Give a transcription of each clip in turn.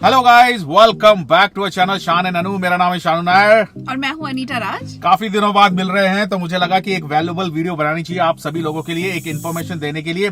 Hello guys, welcome back to a channel Shaan and Anu. मेरा नाम है शानू नायर और मैं हूँ अनीता राज। काफी दिनों बाद मिल रहे हैं तो मुझे लगा कि एक वैल्यूएबल वीडियो बनानी चाहिए आप सभी लोगों के लिए, एक इन्फॉर्मेशन देने के लिए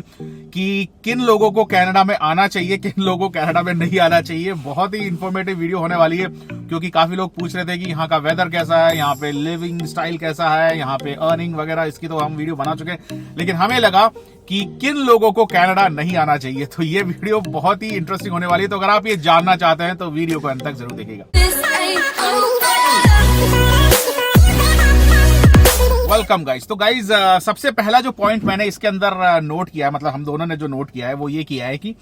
कि किन लोगों को कनाडा में आना चाहिए, किन लोगों को कनाडा में नहीं आना चाहिए। बहुत ही इन्फॉर्मेटिव वीडियो होने वाली है क्योंकि काफी लोग पूछ रहे थे कि यहाँ का वेदर कैसा है, यहाँ पे लिविंग स्टाइल कैसा है, यहाँ पे अर्निंग वगैरह, इसकी तो हम वीडियो बना चुके हैं। लेकिन हमें लगा कि किन लोगों को कनाडा नहीं आना चाहिए, तो ये वीडियो बहुत ही इंटरेस्टिंग होने वाली है। तो अगर आप ये जानना चाहते हैं तो वीडियो को अंत तक जरूर देखिएगा। Welcome guys. तो गाइस सबसे पहला जो पॉइंट मैंने इसके अंदर नोट किया है, मतलब हम दोनों ने जो नोट किया है वो ये किया है कि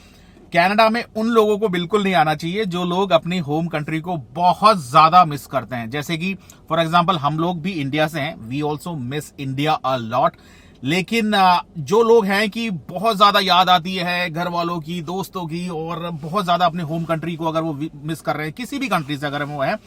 कनाडा में उन लोगों को बिल्कुल नहीं आना चाहिए जो लोग अपनी होम कंट्री को बहुत ज्यादा मिस करते हैं। जैसे कि फॉर एग्जांपल हम लोग भी इंडिया से हैं, we also miss India a lot. लेकिन जो लोग हैं कि बहुत ज्यादा याद आती है घर वालों की, दोस्तों की, और बहुत ज्यादा अपनी होम कंट्री को अगर वो मिस कर रहे हैं, किसी भी कंट्री से अगर वो है,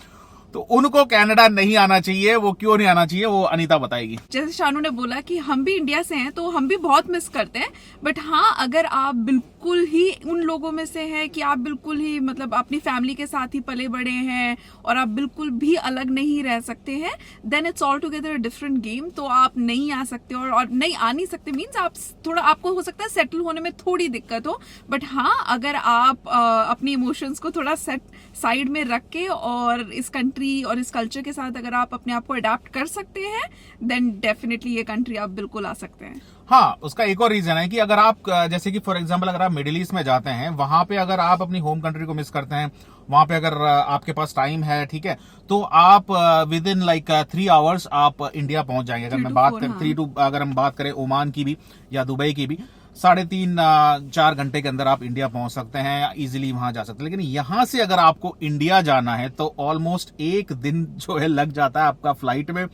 तो उनको कनाडा नहीं आना चाहिए। वो क्यों नहीं आना चाहिए वो अनीता बताएगी। जैसे शानू ने बोला कि हम भी इंडिया से हैं तो हम भी बहुत मिस करते हैं, बट हाँ, अगर आप बिल्कुल ही उन लोगों में से हैं कि आप बिल्कुल ही मतलब अपनी फैमिली के साथ ही पले बड़े हैं और आप बिल्कुल भी अलग नहीं रह सकते हैं, then it's all together different game. तो आप नहीं आ सकते और नहीं आ नहीं सकते मीन्स आप थोड़ा, आपको हो सकता है सेटल होने में थोड़ी दिक्कत हो, बट हाँ, अगर आप अपनी इमोशंस को थोड़ा सेट साइड में रख के और इस कंट्री और इस कल्चर के साथ अगर आप अपने आप को अडाप्ट कर सकते हैं, देन डेफिनेटली ये कंट्री आप बिल्कुल आ सकते हैं। हाँ, उसका एक और रीजन है कि अगर आप जैसे कि फॉर एग्जांपल अगर आप मिडिल ईस्ट में जाते हैं, वहां पे अगर आप अपनी होम कंट्री को मिस करते हैं, वहां पे अगर आपके पास टाइम है, ठीक है, तो आप विद इन लाइक 3 आवर्स आप इंडिया पहुंच जाएंगे। अगर मैं बात करें 3 टू, अगर हम बात करें ओमान की भी या दुबई की भी, 3.5-4 घंटे के अंदर आप इंडिया पहुंच सकते हैं, इजीली वहां जा सकते हैं। लेकिन यहां से अगर आपको इंडिया जाना है तो ऑलमोस्ट 1 दिन जो है लग जाता है आपका फ्लाइट में,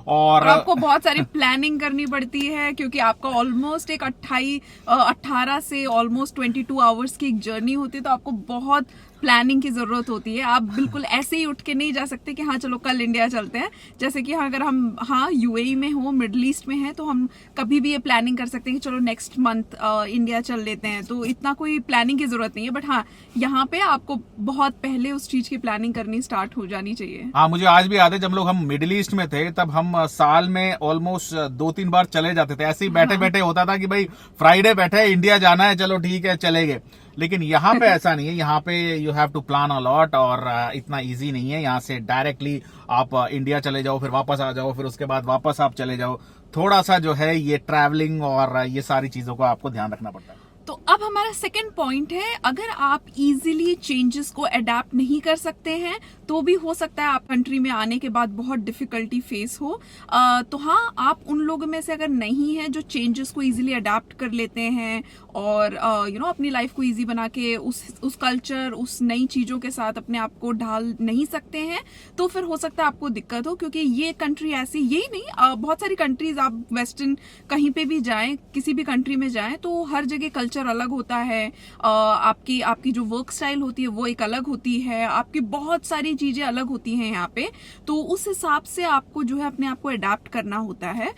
और आपको बहुत सारी प्लानिंग करनी पड़ती है क्योंकि आपका ऑलमोस्ट एक 18 से ऑलमोस्ट 22 आवर्स की एक जर्नी होती है, तो आपको बहुत प्लानिंग की जरूरत होती है। आप बिल्कुल ऐसे ही उठ के नहीं जा सकते कि हाँ चलो कल इंडिया चलते हैं। जैसे कि अगर हम यूएई में हो, मिडिल ईस्ट में है, तो हम कभी भी ये प्लानिंग कर सकते हैं कि चलो नेक्स्ट मंथ इंडिया चल लेते हैं, तो इतना कोई प्लानिंग की जरूरत नहीं है। बट हाँ, यहाँ पे आपको बहुत पहले उस चीज की प्लानिंग करनी स्टार्ट हो जानी चाहिए। हाँ, मुझे आज भी याद है जब लोग हम मिडिल ईस्ट में थे तब हम साल में ऑलमोस्ट 2-3 बार चले जाते थे। ऐसे ही बैठे बैठे होता था कि भाई फ्राइडे बैठे इंडिया जाना है, चलो ठीक है चले गए। लेकिन यहाँ पे ऐसा नहीं है, यहाँ पे you have to plan a lot, और इतना इजी नहीं है। यहाँ से डायरेक्टली आप इंडिया चले जाओ, फिर वापस आ जाओ, फिर उसके बाद वापस आप चले जाओ। थोड़ा सा जो है ये ट्रैवलिंग और ये सारी चीजों को आपको ध्यान रखना पड़ता है। तो अब हमारा सेकंड पॉइंट है, अगर आप इजीली चेंजेस को अडेप्ट नहीं कर सकते हैं तो भी हो सकता है आप कंट्री में आने के बाद बहुत डिफिकल्टी फेस हो। तो हाँ, आप उन लोगों में से अगर नहीं है जो चेंजेस को इजीली अडेप्ट कर लेते हैं और अपनी लाइफ को इजी बना के उस कल्चर, उस नई चीजों के साथ अपने आप को ढाल नहीं सकते हैं, तो फिर हो सकता है आपको दिक्कत हो। क्योंकि ये कंट्री ऐसी, यही नहीं, बहुत सारी कंट्रीज, आप वेस्टर्न कहीं पे भी जाएं, किसी भी कंट्री में जाएं, तो हर जगह कल्चर अलग होता है। आपकी जो वर्क स्टाइल होती है वो एक अलग होती है, आपकी बहुत सारी चीजें अलग होती हैं यहाँ पे। तो उस हिसाब से आपको जो है अपने आप को अडाप्ट करना होता है,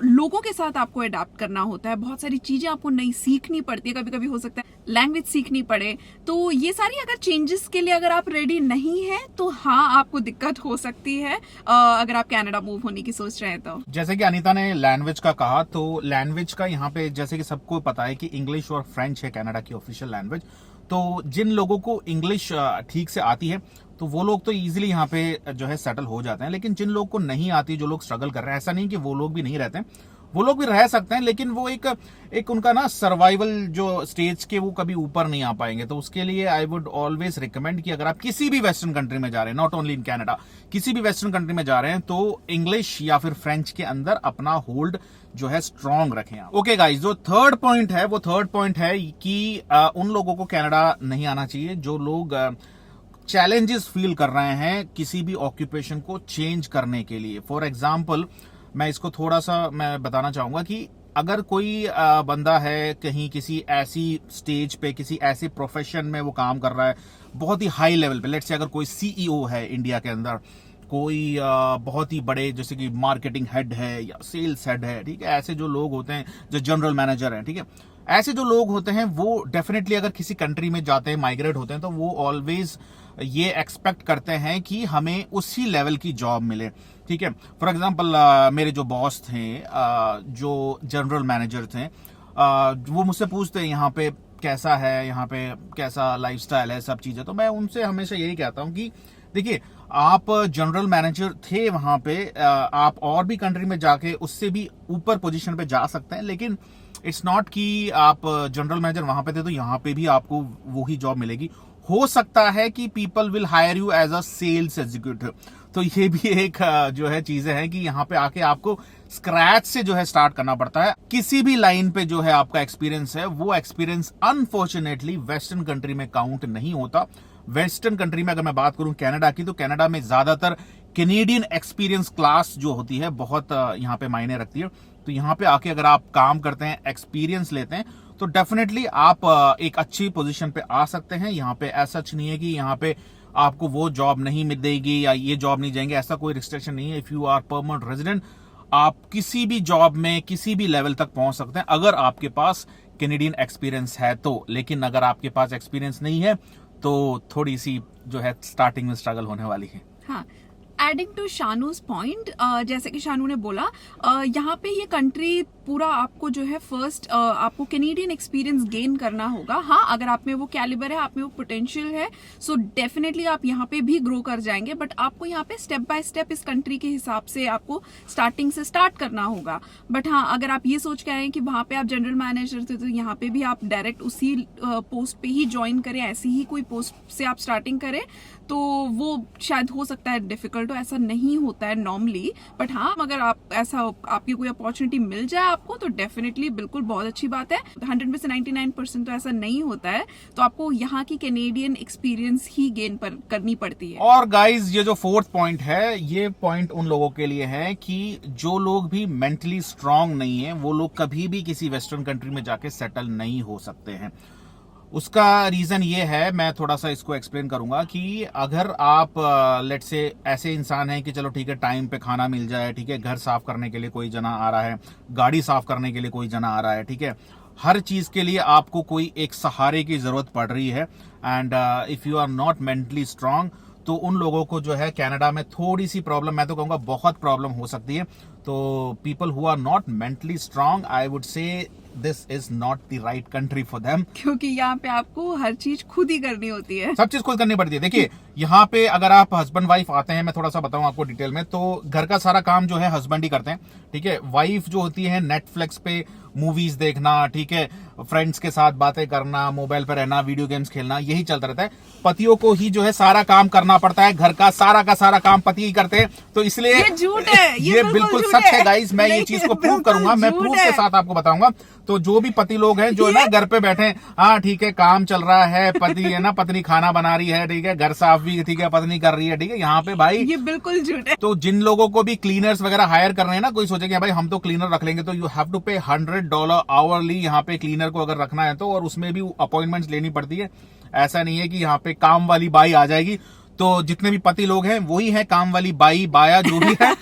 लोगों के साथ आपको अडाप्ट करना होता है, बहुत सारी चीजें आपको नई सीखनी पड़ती है, कभी कभी हो सकता है लैंग्वेज सीखनी पड़े। तो ये सारी अगर चेंजेस के लिए अगर आप रेडी नहीं है तो हाँ, आपको दिक्कत हो सकती है अगर आप कनाडा मूव होने की सोच रहे हैं तो। जैसे कि अनीता ने लैंग्वेज का कहा, तो लैंग्वेज का यहाँ पे जैसे कि सबको पता है कि इंग्लिश और फ्रेंच है कनाडा की ऑफिशियल लैंग्वेज। तो जिन लोगों को इंग्लिश ठीक से आती है तो वो लोग तो इजीली यहाँ पे जो है सेटल हो जाते हैं। लेकिन जिन लोग को नहीं आती, जो लोग स्ट्रगल कर रहे हैं, ऐसा नहीं कि वो लोग भी नहीं रहते हैं, वो लोग भी रह सकते हैं, लेकिन वो एक उनका ना सर्वाइवल जो स्टेज के वो कभी ऊपर नहीं आ पाएंगे। तो उसके लिए आई वुड ऑलवेज रिकमेंड कि अगर आप किसी भी वेस्टर्न कंट्री में जा रहे हैं, नॉट ओनली इन कनाडा, किसी भी वेस्टर्न कंट्री में जा रहे हैं, तो इंग्लिश या फिर फ्रेंच के अंदर अपना होल्ड जो है स्ट्रांग रखें आप। ओके गाइस, जो थर्ड पॉइंट है वो थर्ड पॉइंट है कि उन लोगों को कनाडा नहीं आना चाहिए जो लोग चैलेंजेस फील कर रहे हैं किसी भी ऑक्यूपेशन को चेंज करने के लिए। फॉर एग्जाम्पल, मैं इसको थोड़ा सा मैं बताना चाहूंगा कि अगर कोई बंदा है कहीं किसी ऐसी स्टेज पे, किसी ऐसे प्रोफेशन में वो काम कर रहा है बहुत ही हाई लेवल पे, लेट्स से अगर कोई सीईओ है इंडिया के अंदर, कोई बहुत ही बड़े जैसे कि मार्केटिंग हेड है या सेल्स हेड है, ठीक है, ऐसे जो लोग होते हैं जो जनरल मैनेजर हैं, ठीक है, ऐसे जो लोग होते हैं वो डेफिनेटली अगर किसी कंट्री में जाते हैं, माइग्रेट होते हैं, तो वो ऑलवेज ये एक्सपेक्ट करते हैं कि हमें उसी लेवल की जॉब मिले, ठीक है। फॉर एग्जांपल मेरे जो बॉस थे, जो जनरल मैनेजर थे, वो मुझसे पूछते हैं यहाँ पे कैसा है, यहाँ पे कैसा लाइफस्टाइल है, सब चीजें। तो मैं उनसे हमेशा यही कहता हूँ कि देखिए, आप जनरल मैनेजर थे वहां पे, आप और भी कंट्री में जाके उससे भी ऊपर पोजीशन पे जा सकते हैं, लेकिन इट्स नॉट कि आप जनरल मैनेजर वहां पे थे तो यहाँ पे भी आपको वही जॉब मिलेगी। हो सकता है कि people will hire you as a sales executive. तो ये भी एक जो है चीजें हैं कि यहाँ पे आके आपको स्क्रैच से जो है स्टार्ट करना पड़ता है। किसी भी लाइन पे जो है आपका एक्सपीरियंस है, वो एक्सपीरियंस अनफॉर्चुनेटली वेस्टर्न कंट्री में काउंट नहीं होता। वेस्टर्न कंट्री में अगर मैं बात करूं कनाडा की, तो कनाडा में ज्यादातर कैनेडियन एक्सपीरियंस क्लास जो होती है बहुत यहाँ पे मायने रखती है। तो यहाँ पे आके अगर आप काम करते हैं, एक्सपीरियंस लेते हैं, तो डेफिनेटली आप एक अच्छी पोजीशन पे आ सकते हैं। यहाँ पे ऐसा नहीं है कि यहाँ पे आपको वो जॉब नहीं मिलेगी या ये जॉब नहीं जाएंगे, ऐसा कोई रिस्ट्रिक्शन नहीं है। If you are permanent resident, आप किसी भी जॉब में किसी भी लेवल तक पहुंच सकते हैं अगर आपके पास कैनेडियन एक्सपीरियंस है तो। लेकिन अगर आपके पास एक्सपीरियंस नहीं है तो थोड़ी सी जो है स्टार्टिंग में स्ट्रगल होने वाली है। हाँ, एडिंग टू शानूज पॉइंट, जैसे कि शानू ने बोला, यहाँ पे ये कंट्री पूरा आपको जो है फर्स्ट आपको कैनेडियन एक्सपीरियंस गेन करना होगा। हाँ, अगर आप में वो कैलिबर है, आप में वो पोटेंशियल है, सो डेफिनेटली आप यहाँ पे भी ग्रो कर जाएंगे। बट आपको यहाँ पे स्टेप बाय स्टेप इस कंट्री के हिसाब से आपको स्टार्टिंग से स्टार्ट करना होगा। बट हाँ, अगर आप ये सोच के आए हैं कि वहां पे आप जनरल मैनेजर थे तो यहाँ पे भी आप डायरेक्ट उसी पोस्ट पे ही ज्वाइन करें, ऐसी ही कोई पोस्ट से आप स्टार्टिंग करें, तो वो शायद हो सकता है डिफिकल्ट हो। ऐसा नहीं होता है नॉर्मली। बट हाँ, अगर आप ऐसा आपकी कोई अपॉर्चुनिटी मिल जाए आपको, तो डेफिनेटली बिल्कुल बहुत अच्छी बात है। 100 में से 99% तो ऐसा नहीं होता है, तो आपको यहाँ की कैनेडियन एक्सपीरियंस ही गेन करनी पड़ती है। और गाइज, ये जो फोर्थ पॉइंट है, ये पॉइंट उन लोगों के लिए है कि जो लोग भी मेंटली स्ट्रांग नहीं है, वो लोग कभी भी किसी वेस्टर्न कंट्री में जाके सेटल नहीं हो सकते हैं। उसका रीजन ये है, मैं थोड़ा सा इसको एक्सप्लेन करूंगा कि अगर आप लेट से ऐसे इंसान हैं कि चलो ठीक है, टाइम पे खाना मिल जाए, ठीक है, घर साफ करने के लिए कोई जना आ रहा है, गाड़ी साफ करने के लिए कोई जना आ रहा है, ठीक है, हर चीज के लिए आपको कोई एक सहारे की जरूरत पड़ रही है, and if you are not mentally strong, तो उन लोगों को जो है कनाडा में थोड़ी सी प्रॉब्लम, मैं तो कहूंगा बहुत प्रॉब्लम हो सकती है। तो people who are not mentally strong, I would say this is not the right country for them. क्योंकि यहाँ पे आपको हर चीज खुद ही करनी होती है, सब चीज खुद करनी पड़ती है। देखिए, यहाँ पे अगर आप हस्बैंड वाइफ आते हैं, मैं थोड़ा सा बताऊं आपको डिटेल में, तो घर का सारा काम जो है हस्बैंड ही करते हैं, ठीक है। वाइफ जो होती है नेटफ्लिक्स पे मूवीज देखना, ठीक है, फ्रेंड्स के साथ बातें करना, मोबाइल पर रहना, वीडियो गेम्स खेलना, यही चलता रहता है। पतियों को ही जो है सारा काम करना पड़ता है, घर का सारा काम पति ही करते हैं। तो इसलिए ये झूठ है, ये बिल्कुल सच है गाइस। मैं ये चीज को प्रूव करूंगा, मैं प्रूफ के साथ आपको बताऊंगा। तो जो भी पति लोग हैं जो है ना घर पे बैठे, हाँ ठीक है, काम चल रहा है, पति है ना, पत्नी खाना बना रही है, ठीक है, घर साफ भी ठीक है पत्नी कर रही है, ठीक है, यहाँ पे भाई ये बिल्कुल झूठ है। तो जिन लोगों को भी क्लीनर्स वगैरह हायर कर रहे हैं ना, कोई सोचेगा भाई हम तो क्लीनर रख लेंगे, तो यू हैव टू पे $100 आवरली यहाँ पे क्लीनर को अगर रखना है तो, और उसमें भी अपॉइंटमेंट्स लेनी पड़ती है। ऐसा नहीं है कि यहाँ पे काम वाली बाई आ जाएगी। तो जितने भी पति लोग हैं वही है काम वाली बाई, बाया जो भी है।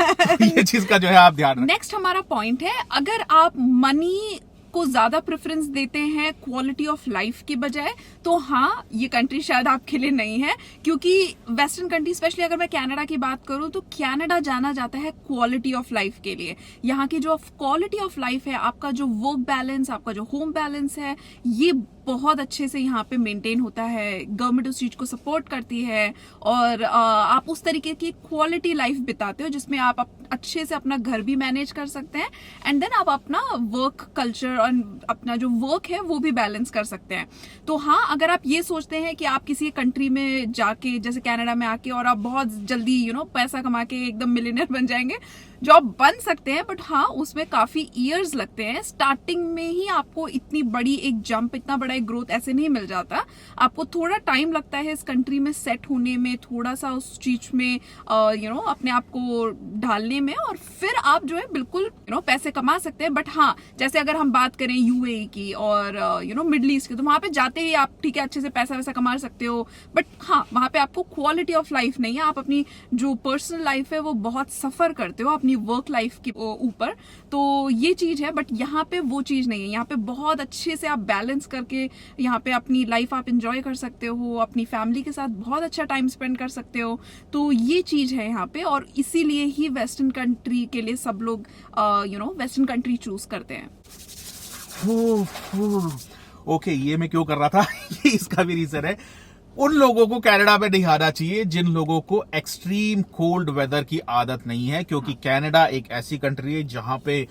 ये चीज का जो है आप ध्यान रखें। नेक्स्ट हमारा पॉइंट है, अगर आप मनी को ज्यादा प्रेफरेंस देते हैं क्वालिटी ऑफ लाइफ की बजाय, तो हाँ, ये कंट्री शायद आपके लिए नहीं है। क्योंकि वेस्टर्न कंट्री, स्पेशली अगर मैं कनाडा की बात करूं, तो कनाडा जाना जाता है क्वालिटी ऑफ लाइफ के लिए। यहाँ की जो क्वालिटी ऑफ लाइफ है, आपका जो वर्क बैलेंस, आपका जो होम बैलेंस है, ये बहुत अच्छे से यहाँ पे मेंटेन होता है। गवर्नमेंट उस चीज को सपोर्ट करती है, और आप उस तरीके की क्वालिटी लाइफ बिताते हो जिसमें आप अच्छे से अपना घर भी मैनेज कर सकते हैं, एंड देन आप अपना वर्क कल्चर और अपना जो वर्क है वो भी बैलेंस कर सकते हैं। तो हाँ, अगर आप ये सोचते हैं कि आप किसी कंट्री में जाके, जैसे कनाडा में आके, और आप बहुत जल्दी पैसा कमा के एकदम मिलियनर बन जाएंगे, जो आप बन सकते हैं, बट हाँ, उसमें काफी ईयर्स लगते हैं। स्टार्टिंग में ही आपको इतनी बड़ी एक जंप, इतना बड़ा एक ग्रोथ ऐसे नहीं मिल जाता। आपको थोड़ा टाइम लगता है इस कंट्री में सेट होने में, थोड़ा सा उस चीज में अपने आप को ढालने में, और फिर आप जो है बिल्कुल पैसे कमा सकते हैं। बट हाँ, जैसे अगर हम बात करें यूएई की और मिडिल ईस्ट की, तो वहां पे जाते ही आप ठीक है अच्छे से पैसा वैसा कमा सकते हो, बट हाँ, वहां पे आपको क्वालिटी ऑफ लाइफ नहीं है। आप अपनी जो पर्सनल लाइफ है वो बहुत सफर करते हो, आप अपनी वर्क लाइफ के ऊपर। तो ये चीज है, बट यहाँ पे वो चीज नहीं है। यहाँ पे बहुत अच्छे से आप बैलेंस करके यहाँ पे अपनी लाइफ आप इंजॉय कर सकते हो, अपनी फैमिली के साथ बहुत अच्छा टाइम स्पेंड कर सकते हो। तो ये चीज है यहाँ पे, और इसीलिए ही वेस्टर्न कंट्री के लिए सब लोग वेस्टर्न कंट्री चूज करते हैं। ओके, ये मैं क्यों कर रहा था ये इसका भी रीजन है। उन लोगों को कनाडा में नहीं आना चाहिए जिन लोगों को एक्सट्रीम कोल्ड वेदर की आदत नहीं है, क्योंकि कनाडा एक ऐसी कंट्री है जहां पे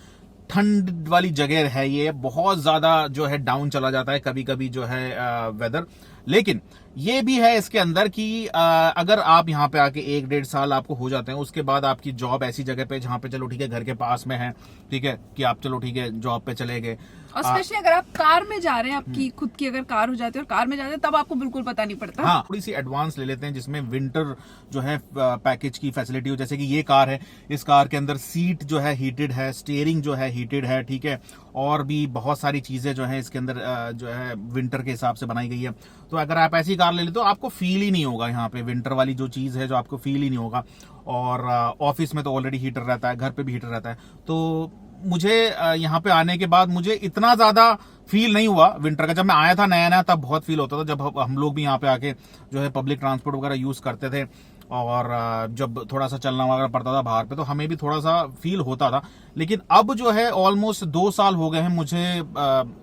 ठंड वाली जगह है, ये बहुत ज्यादा जो है डाउन चला जाता है कभी कभी जो है वेदर। लेकिन ये भी है इसके अंदर कि अगर आप यहाँ पे आके 1-1.5 साल आपको हो जाते हैं, उसके बाद आपकी जॉब ऐसी जगह पे जहाँ पे चलो ठीक है घर के पास में है, ठीक है कि आप चलो ठीक है जॉब पे चले गए, और स्पेशली अगर आप कार में जा रहे हैं, आपकी खुद की अगर कार हो जाती है और कार में जाते हैं, तब आपको बिल्कुल पता नहीं पड़ता। हाँ, थोड़ी सी एडवांस ले लेते हैं जिसमें विंटर जो है पैकेज की फैसिलिटी हो। जैसे कि ये कार है, इस कार के अंदर सीट जो है हीटेड है, स्टीयरिंग जो है हीटेड है, ठीक है, और भी बहुत सारी चीजें जो है इसके अंदर जो है विंटर के हिसाब से बनाई गई है। तो अगर आप ऐसी कार ले लेते तो आपको फील ही नहीं होगा यहाँ पे विंटर वाली जो चीज है, जो आपको फील ही नहीं होगा। और ऑफिस में तो ऑलरेडी हीटर रहता है, घर पे भी हीटर रहता है। तो मुझे यहाँ पे आने के बाद मुझे इतना ज्यादा फील नहीं हुआ विंटर का। जब मैं आया था नया नया तब बहुत फील होता था, जब हम लोग भी यहाँ पे आके जो है पब्लिक ट्रांसपोर्ट वगैरह यूज करते थे, और जब थोड़ा सा चलना वगैरह पड़ता था बाहर पे, तो हमें भी थोड़ा सा फील होता था। लेकिन अब जो है ऑलमोस्ट 2 साल हो गए हैं मुझे,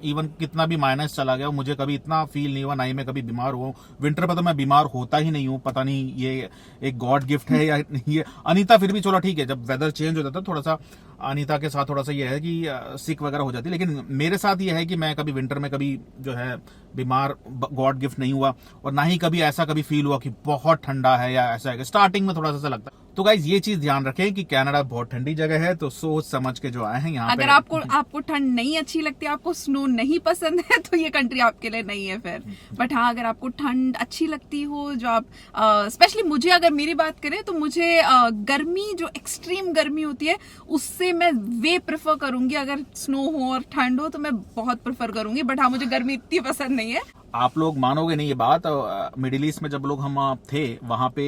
इवन कितना भी माइनस चला गया मुझे कभी इतना फील नहीं हुआ, ना ही मैं कभी बीमार हुआ हूँ। विंटर पर तो मैं बीमार होता ही नहीं हूँ, पता नहीं ये एक गॉड गिफ्ट है या नहीं। ये अनीता फिर भी चलो ठीक है, जब वेदर चेंज हो जाता है थोड़ा सा अनीता के साथ थोड़ा सा ये है कि सिक वगैरह हो जाती है, लेकिन मेरे साथ ये है कि मैं कभी विंटर में कभी जो है बीमार गॉड गिफ्ट नहीं हुआ, और ना ही कभी ऐसा कभी फील हुआ कि बहुत ठंडा है या ऐसा है। स्टार्टिंग में थोड़ा सा लगता है। तो गाइज ये चीज ध्यान रखें कि कनाडा बहुत ठंडी जगह है, तो सोच समझ के जो आए हैं यहाँ अगर आपको ठंड नहीं अच्छी लगती, आपको स्नो नहीं पसंद है, तो ये कंट्री आपके लिए नहीं है फिर। बट हाँ, अगर आपको ठंड अच्छी लगती हो, जो आप स्पेशली मुझे अगर मेरी बात करें तो मुझे गर्मी, जो एक्सट्रीम गर्मी होती है, उससे मैं वे प्रेफर करूंगी। अगर स्नो हो और ठंड हो तो मैं बहुत प्रेफर करूंगी, बट हाँ मुझे गर्मी इतनी पसंद नहीं है। आप लोग मानोगे नहीं ये बात, मिडिल ईस्ट में जब लोग हम थे वहां पे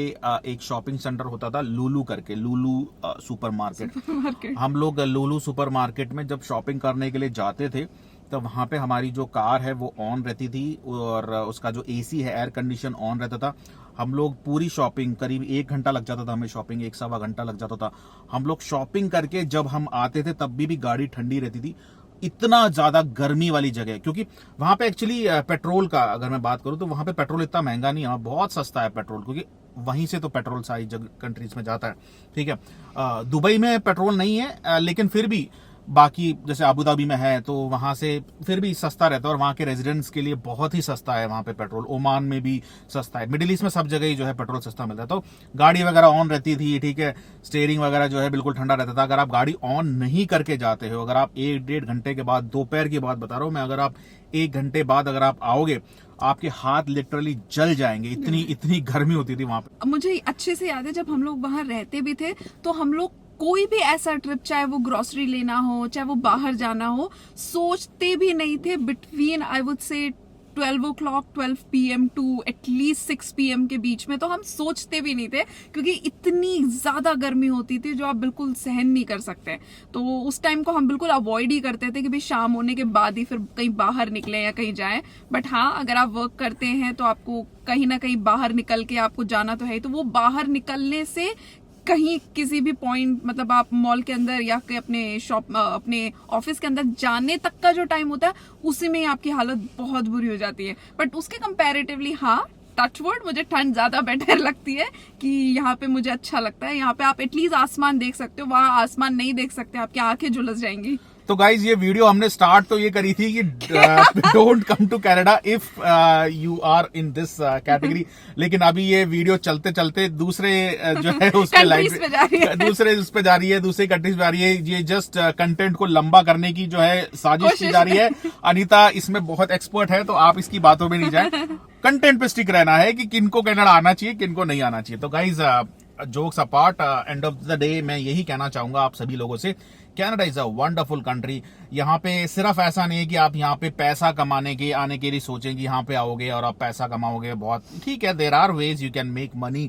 एक शॉपिंग सेंटर होता था लुलु करके, लुलु सुपर मार्केट। हम लोग लुलु सुपर मार्केट में जब शॉपिंग करने के लिए जाते थे, तो वहां पे हमारी जो कार है वो ऑन रहती थी, और उसका जो एसी है एयर कंडीशन ऑन रहता था। हम लोग पूरी शॉपिंग, करीब 1 घंटा लग जाता था हमें शॉपिंग, 1-1.25 घंटा लग जाता था। हम लोग शॉपिंग करके जब हम आते थे तब भी गाड़ी ठंडी रहती थी। इतना ज्यादा गर्मी वाली जगह, क्योंकि वहां पे एक्चुअली पेट्रोल का अगर मैं बात करूं तो वहां पे पेट्रोल इतना महंगा नहीं है, बहुत सस्ता है पेट्रोल, क्योंकि वहीं से तो पेट्रोल सारी कंट्रीज में जाता है, ठीक है। दुबई में पेट्रोल नहीं है, लेकिन फिर भी बाकी जैसे अबू धाबी में है तो वहां से फिर भी सस्ता रहता है, और वहां के रेजिडेंट्स के लिए बहुत ही सस्ता है वहां पे पेट्रोल। ओमान में भी सस्ता है, मिडिल ईस्ट में सब जगह ही जो है पेट्रोल सस्ता मिलता है। तो गाड़ी वगैरह ऑन रहती थी, ठीक है, स्टीयरिंग वगैरह जो है बिल्कुल ठंडा रहता था। अगर आप गाड़ी ऑन नहीं करके जाते हो, अगर आप 1-1.5 घंटे के बाद, दोपहर की बात बता रहा हूं मैं, अगर आप 1 घंटे बाद अगर आप आओगे, आपके हाथ लिटरली जल जाएंगे, इतनी गर्मी होती थी वहां पे। मुझे अच्छे से याद है जब हम लोग वहां रहते भी थे, तो हम लोग कोई भी ऐसा ट्रिप, चाहे वो ग्रोसरी लेना हो, चाहे वो बाहर जाना हो, सोचते भी नहीं थे बिटवीन आई वुड से 12 o'clock 12 PM to at least 6 PM के बीच में, तो हम सोचते भी नहीं थे, क्योंकि इतनी ज्यादा गर्मी होती थी जो आप बिल्कुल सहन नहीं कर सकते। तो उस टाइम को हम बिल्कुल अवॉइड ही करते थे कि भाई शाम होने के बाद ही फिर कहीं बाहर निकले या कहीं जाए। बट हाँ, अगर आप वर्क करते हैं तो आपको कहीं ना कहीं बाहर निकल के आपको जाना तो है, तो वो बाहर निकलने से कहीं किसी भी पॉइंट, मतलब आप मॉल के अंदर या अपने शॉप, अपने ऑफिस के अंदर जाने तक का जो टाइम होता है, उसी में आपकी हालत बहुत बुरी हो जाती है। बट उसके कंपैरेटिवली हाँ, टचवुड, मुझे ठंड ज्यादा बेटर लगती है, कि यहाँ पे मुझे अच्छा लगता है। यहाँ पे आप एटलीस्ट आसमान देख सकते हो, वहां आसमान नहीं देख सकते, आपकी आंखें झुलस जाएंगी। तो गाइज ये वीडियो हमने स्टार्ट तो ये करी थी कि don't come to Canada if you are in this category, लेकिन अभी ये वीडियो चलते चलते दूसरे जो है उस पे दूसरे उस पे जा रही है, दूसरे कंट्रीज पे आ रही है। ये जस्ट कंटेंट को लंबा करने की जो है साजिश की जा रही है। अनीता इसमें बहुत एक्सपर्ट है, तो आप इसकी बातों में नहीं जाए, कंटेंट पे स्टिक रहना है कि किनको कनाडा आना चाहिए, किनको नहीं आना चाहिए। तो guys jokes apart, end of the day मैं यही कहना चाहूंगा आप सभी लोगों से, Canada is a wonderful country. यहाँ पे सिर्फ ऐसा नहीं है कि आप यहाँ पे पैसा कमाने के आने के लिए सोचें कि यहाँ पे आओगे और आप पैसा कमाओगे, बहुत ठीक है, there are ways you can make money,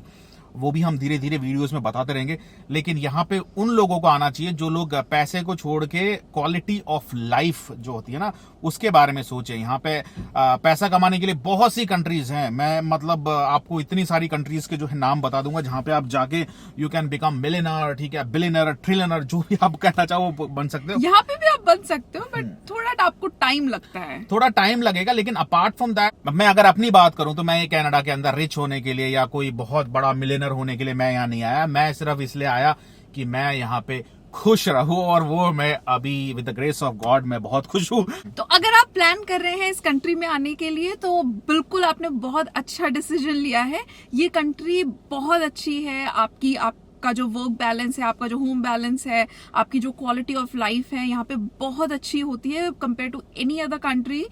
वो भी हम धीरे धीरे वीडियोस में बताते रहेंगे। लेकिन यहाँ पे उन लोगों को आना चाहिए जो लोग पैसे को छोड़ के क्वालिटी ऑफ लाइफ जो होती है ना उसके बारे में सोचे। यहाँ पे पैसा कमाने के लिए बहुत सी कंट्रीज हैं। मैं मतलब आपको इतनी सारी कंट्रीज के जो है नाम बता दूंगा जहां पे आप जाके यू कैन बिकम मिलियनर, ठीक है, बिलियनर, ट्रिलियनर, जो भी आप कहना चाहो वो बन सकते हो। यहाँ पे भी आप बन सकते हो, बट थोड़ा आपको टाइम लगता है, थोड़ा टाइम लगेगा। लेकिन अपार्ट फ्रॉम दैट, मैं अगर अपनी बात करूं तो मैं कनाडा के अंदर रिच होने के लिए या कोई बहुत बड़ा मिलियनर होने के लिए मैं यहाँ नहीं आया। मैं सिर्फ इसलिए आया कि मैं यहाँ पे खुश रहूं, और वो मैं अभी with the grace of God मैं बहुत खुश हूं। तो अगर आप प्लान कर रहे हैं इस कंट्री में आने के लिए तो बिल्कुल आपने बहुत अच्छा डिसीजन लिया है। ये कंट्री बहुत अच्छी है। आपका जो वर्क बैलेंस है, आपका जो होम बैलेंस है, आपकी जो क्वालिटी ऑफ लाइफ है यहाँ पे बहुत अच्छी होती है compare to any other country.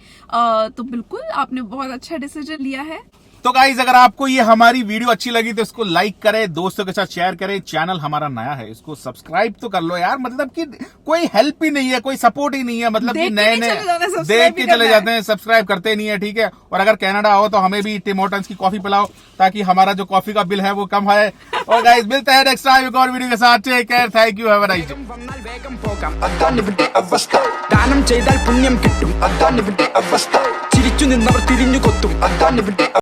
तो बिल्कुल आपने बहुत अच्छा डिसीजन लिया है। तो गाइज, अगर आपको ये हमारी वीडियो अच्छी लगी तो इसको लाइक करें, दोस्तों के साथ शेयर करें। चैनल हमारा नया है, इसको सब्सक्राइब तो कर लो यार। मतलब कि कोई हेल्प ही नहीं है, कोई सपोर्ट ही नहीं है। मतलब कि नए नए देख के चले जाते हैं, सब्सक्राइब करते नहीं है, ठीक है। और अगर कनाडा आओ तो हमें भी टिम हॉर्टन्स की कॉफी पिलाओ ताकि हमारा जो कॉफी का बिल है वो कम है। और गाइज, मिलते हैं नेक्स्ट टाइम एक और वीडियो के साथ। Take care, thank you, have a nice day. ദാനം ചെയ്താൽ പുണ്യം കിട്ടും, അതാണ് ഇവിടെ അവസ്ഥ. ചിരിച്ചു നിന്നവർ തിരിഞ്ഞു കൊത്തും, അതാണ് ഇവിടെ